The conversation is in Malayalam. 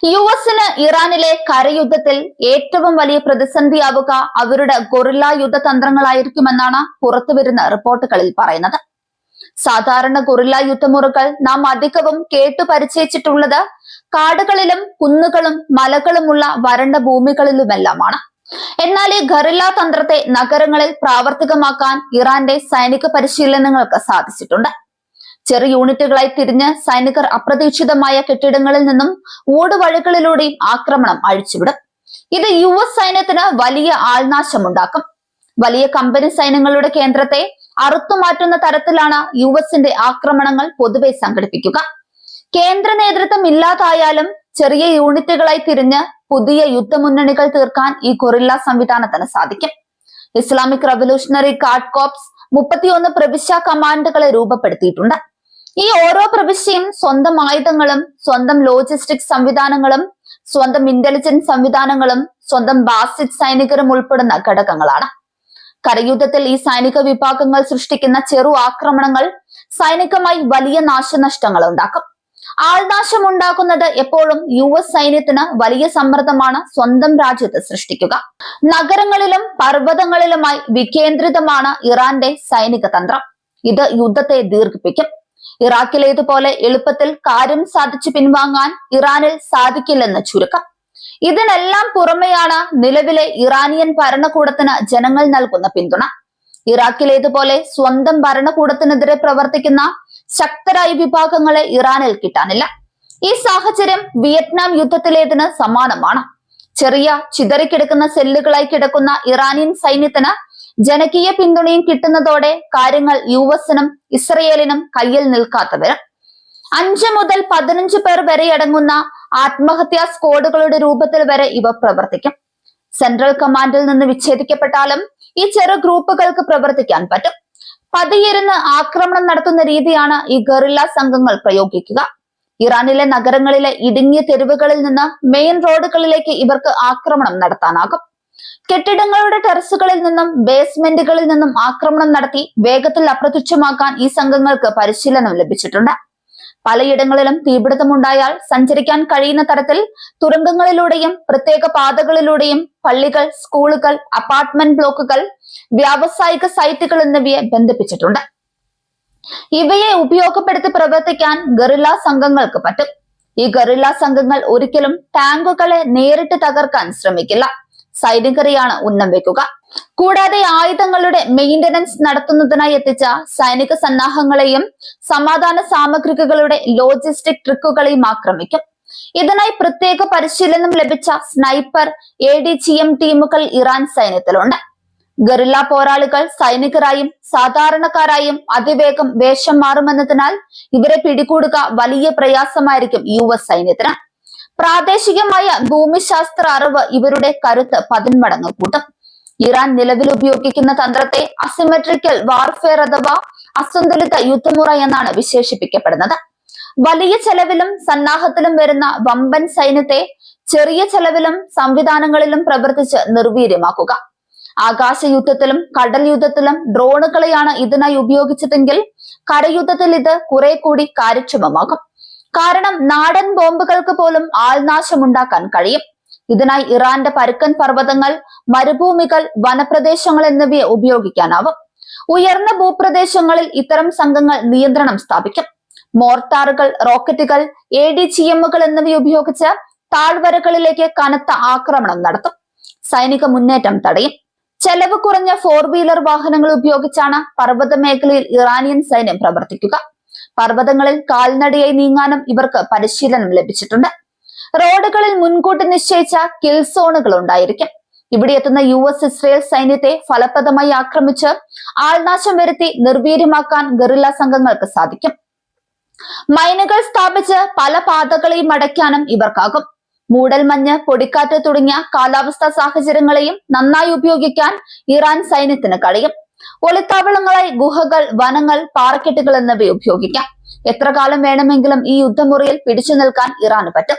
യുഎസിന് ഇറാനിലെ കരയുദ്ധത്തിൽ ഏറ്റവും വലിയ പ്രതിസന്ധിയാവുക അവരുടെ ഗൊറില്ല യുദ്ധതന്ത്രങ്ങളായിരിക്കുമെന്നാണ് പുറത്തുവരുന്ന റിപ്പോർട്ടുകളിൽ പറയുന്നത്. സാധാരണ ഗൊറില്ല യുദ്ധമുറകൾ നാം അധികവും കേട്ടു പരിചയിച്ചിട്ടുള്ളത് കാടുകളിലും കുന്നുകളും മലകളുമുള്ള വരണ്ട ഭൂമികളിലുമെല്ലാമാണ്. എന്നാൽ ഈ ഗറില്ല തന്ത്രത്തെ നഗരങ്ങളിൽ പ്രാവർത്തികമാക്കാൻ ഇറാന്റെ സൈനിക പരിശീലനങ്ങൾക്ക് സാധിച്ചിട്ടുണ്ട്. ചെറു യൂണിറ്റുകളായി തിരിഞ്ഞ് സൈനികർ അപ്രതീക്ഷിതമായ കെട്ടിടങ്ങളിൽ നിന്നും ഊടുവഴികളിലൂടെയും ആക്രമണം അഴിച്ചുവിടും. ഇത് യുഎസ് സൈന്യത്തിന് വലിയ ആൾനാശമുണ്ടാക്കും. വലിയ കമ്പനി സൈന്യങ്ങളുടെ കേന്ദ്രത്തെ അറുത്തുമാറ്റുന്ന തരത്തിലാണ് യുഎസിന്റെ ആക്രമണങ്ങൾ പൊതുവെ സംഘടിപ്പിക്കുക. കേന്ദ്ര നേതൃത്വം ഇല്ലാതായാലും ചെറിയ യൂണിറ്റുകളായി തിരിഞ്ഞ് പുതിയ യുദ്ധമുന്നണികൾ തീർക്കാൻ ഈ ഗൊറില്ല സംവിധാനത്തിന് സാധിക്കും. ഇസ്ലാമിക് റവല്യൂഷണറി ഗാർഡ് കോർപ്സ് 31 പ്രവിശ്യ കമാൻഡുകളെ രൂപപ്പെടുത്തിയിട്ടുണ്ട്. ഈ ഓരോ പ്രവിശ്യയും സ്വന്തം ആയുധങ്ങളും സ്വന്തം ലോജിസ്റ്റിക്സ് സംവിധാനങ്ങളും സ്വന്തം ഇന്റലിജൻസ് സംവിധാനങ്ങളും സ്വന്തം ബാസിക് സൈനികരും ഉൾപ്പെടുന്ന ഘടകങ്ങളാണ്. കരയുദ്ധത്തിൽ ഈ സൈനിക വിഭാഗങ്ങൾ സൃഷ്ടിക്കുന്ന ചെറു ആക്രമണങ്ങൾ സൈനികമായി വലിയ നാശനഷ്ടങ്ങൾ ഉണ്ടാക്കും. ആൾനാശം ഉണ്ടാക്കുന്നത് എപ്പോഴും യുഎസ് സൈന്യത്തിന് വലിയ സമ്മർദ്ദമാണ് സ്വന്തം രാജ്യത്ത് സൃഷ്ടിക്കുക. നഗരങ്ങളിലും പർവ്വതങ്ങളിലുമായി വികേന്ദ്രിതമാണ് ഇറാന്റെ സൈനിക തന്ത്രം. ഇത് യുദ്ധത്തെ ദീർഘിപ്പിക്കും. ഇറാഖിലേതുപോലെ എളുപ്പത്തിൽ കാര്യം സാധിച്ചു പിൻവാങ്ങാൻ ഇറാനിൽ സാധിക്കില്ലെന്ന് ചുരുക്കം. ഇതിനെല്ലാം പുറമെയാണ് നിലവിലെ ഇറാനിയൻ ഭരണകൂടത്തിന് ജനങ്ങൾ നൽകുന്ന പിന്തുണ. ഇറാഖിലേതുപോലെ സ്വന്തം ഭരണകൂടത്തിനെതിരെ പ്രവർത്തിക്കുന്ന ശക്തരായ വിഭാഗങ്ങളെ ഇറാനിൽ കിട്ടാനില്ല. ഈ സാഹചര്യം വിയറ്റ്നാം യുദ്ധത്തിലേതിന് സമാനമാണ്. ചെറിയ ചിതറിക്കിടക്കുന്ന സെല്ലുകളായി കിടക്കുന്ന ഇറാനിയൻ സൈന്യത്തിന് ജനകീയ പിന്തുണയും കിട്ടുന്നതോടെ കാര്യങ്ങൾ യുഎസിനും ഇസ്രയേലിനും കയ്യിൽ നിൽക്കാതെ വരും. 5 മുതൽ 15 പേർ വരെ അടങ്ങുന്ന ആത്മഹത്യാ സ്ക്വാഡുകളുടെ രൂപത്തിൽ വരെ ഇവ പ്രവർത്തിക്കും. സെൻട്രൽ കമാൻഡിൽ നിന്ന് വിച്ഛേദിക്കപ്പെട്ടാലും ഈ ചെറു ഗ്രൂപ്പുകൾക്ക് പ്രവർത്തിക്കാൻ പറ്റും. പതിയിരുന്ന് ആക്രമണം നടത്തുന്ന രീതിയാണ് ഈ ഗറില്ല സംഘങ്ങൾ പ്രയോഗിക്കുക. ഇറാനിലെ നഗരങ്ങളിലെ ഇടുങ്ങിയ തെരുവുകളിൽ നിന്ന് മെയിൻ റോഡുകളിലേക്ക് ഇവർക്ക് ആക്രമണം നടത്താനാകും. കെട്ടിടങ്ങളുടെ ടെറസുകളിൽ നിന്നും ബേസ്മെന്റുകളിൽ നിന്നും ആക്രമണം നടത്തി വേഗത്തിൽ അപ്രത്യക്ഷമാക്കാൻ ഈ സംഘങ്ങൾക്ക് പരിശീലനം ലഭിച്ചിട്ടുണ്ട്. പലയിടങ്ങളിലും തീപിടുത്തമുണ്ടായാൽ സഞ്ചരിക്കാൻ കഴിയുന്ന തരത്തിൽ തുരങ്കങ്ങളിലൂടെയും പ്രത്യേക പാതകളിലൂടെയും പള്ളികൾ, സ്കൂളുകൾ, അപ്പാർട്ട്മെന്റ് ബ്ലോക്കുകൾ, വ്യാവസായിക സൈറ്റുകൾ എന്നിവയെ ബന്ധിപ്പിച്ചിട്ടുണ്ട്. ഇവയെ ഉപയോഗപ്പെടുത്തി പ്രവർത്തിക്കാൻ ഗറില്ല സംഘങ്ങൾക്ക് പറ്റും. ഈ ഗറില്ല സംഘങ്ങൾ ഒരിക്കലും ടാങ്കുകളെ നേരിട്ട് തകർക്കാൻ ശ്രമിക്കില്ല. സൈനികരെയാണ് ഉന്നം വെക്കുക. കൂടാതെ ആയുധങ്ങളുടെ മെയിന്റനൻസ് നടത്തുന്നതിനായി എത്തിച്ച സൈനിക സന്നാഹങ്ങളെയും സമാധാന സാമഗ്രികളുടെ ലോജിസ്റ്റിക് ട്രിക്കുകളെയും ആക്രമിക്കും. ഇതിനായി പ്രത്യേക പരിശീലനം ലഭിച്ച സ്നൈപ്പർ, ADGM ടീമുകൾ ഇറാൻ സൈന്യത്തിലുണ്ട്. ഗറില്ല പോരാളികൾ സൈനികരായും സാധാരണക്കാരായും അതിവേഗം വേഷം മാറുമെന്നതിനാൽ ഇവരെ പിടികൂടുക വലിയ പ്രയാസമായിരിക്കും യുഎസ് സൈന്യത്തിന്. പ്രാദേശികമായ ഭൂമിശാസ്ത്ര അറിവ് ഇവരുടെ കരുത്ത് 10 മടങ്ങ് കൂട്ടും. ഇറാൻ നിലവിൽ ഉപയോഗിക്കുന്ന തന്ത്രത്തെ അസിമെട്രിക്കൽ വാർഫെയർ അഥവാ അസന്തുലിത യുദ്ധമുറ എന്നാണ് വിശേഷിപ്പിക്കപ്പെടുന്നത്. വലിയ ചെലവിലും സന്നാഹത്തിലും വരുന്ന വമ്പൻ സൈന്യത്തെ ചെറിയ ചെലവിലും സംവിധാനങ്ങളിലും പ്രവർത്തിച്ച് നിർവീര്യമാക്കുക. ആകാശ യുദ്ധത്തിലും കടൽ യുദ്ധത്തിലും ഡ്രോണുകളെയാണ് ഇതിനായി ഉപയോഗിച്ചതെങ്കിൽ കരയുദ്ധത്തിൽ ഇത് കുറെ കൂടി കാര്യക്ഷമമാകും. കാരണം നാടൻ ബോംബുകൾക്ക് പോലും ആൾനാശമുണ്ടാക്കാൻ കഴിയും. ഇതിനായി ഇറാന്റെ പരുക്കൻ പർവ്വതങ്ങൾ, മരുഭൂമികൾ, വനപ്രദേശങ്ങൾ എന്നിവയെ ഉപയോഗിക്കാനാവും. ഉയർന്ന ഭൂപ്രദേശങ്ങളിൽ ഇത്തരം സംഘങ്ങൾ നിയന്ത്രണം സ്ഥാപിക്കും. മോർട്ടാറുകൾ, റോക്കറ്റുകൾ, ADGMകൾ എന്നിവ ഉപയോഗിച്ച് താഴ്വരകളിലേക്ക് കനത്ത ആക്രമണം നടത്തും. സൈനിക മുന്നേറ്റം തടയും. ചെലവ് കുറഞ്ഞ 4 വീലർ വാഹനങ്ങൾ ഉപയോഗിച്ചാണ് പർവ്വത മേഖലയിൽ ഇറാനിയൻ സൈന്യം പ്രവർത്തിക്കുക. പർവ്വതങ്ങളിൽ കാൽനടയായി നീങ്ങാനും ഇവർക്ക് പരിശീലനം ലഭിച്ചിട്ടുണ്ട്. റോഡുകളിൽ മുൻകൂട്ടി നിശ്ചയിച്ച കിൽ സോണുകൾ ഉണ്ടായിരിക്കും. ഇവിടെ എത്തുന്ന യുഎസ് ഇസ്രയേൽ സൈന്യത്തെ ഫലപ്രദമായി ആക്രമിച്ച് ആൾനാശം വരുത്തി നിർവീര്യമാക്കാൻ ഗറില്ല സംഘങ്ങൾക്ക് സാധിക്കും. മൈനുകൾ സ്ഥാപിച്ച് പല പാതകളെയും അടയ്ക്കാനും ഇവർക്കാകും. മൂടൽമഞ്ഞ്, പൊടിക്കാറ്റ് തുടങ്ങിയ കാലാവസ്ഥാ സാഹചര്യങ്ങളെയും നന്നായി ഉപയോഗിക്കാൻ ഇറാൻ സൈന്യത്തിന് കഴിയും. ഒളിത്താവളങ്ങളായി ഗുഹകൾ, വനങ്ങൾ, പാറക്കെട്ടുകൾ എന്നിവ ഉപയോഗിക്കാം. എത്ര കാലം വേണമെങ്കിലും ഈ യുദ്ധമുറിയിൽ പിടിച്ചു നിൽക്കാൻ ഇറാന് പറ്റും.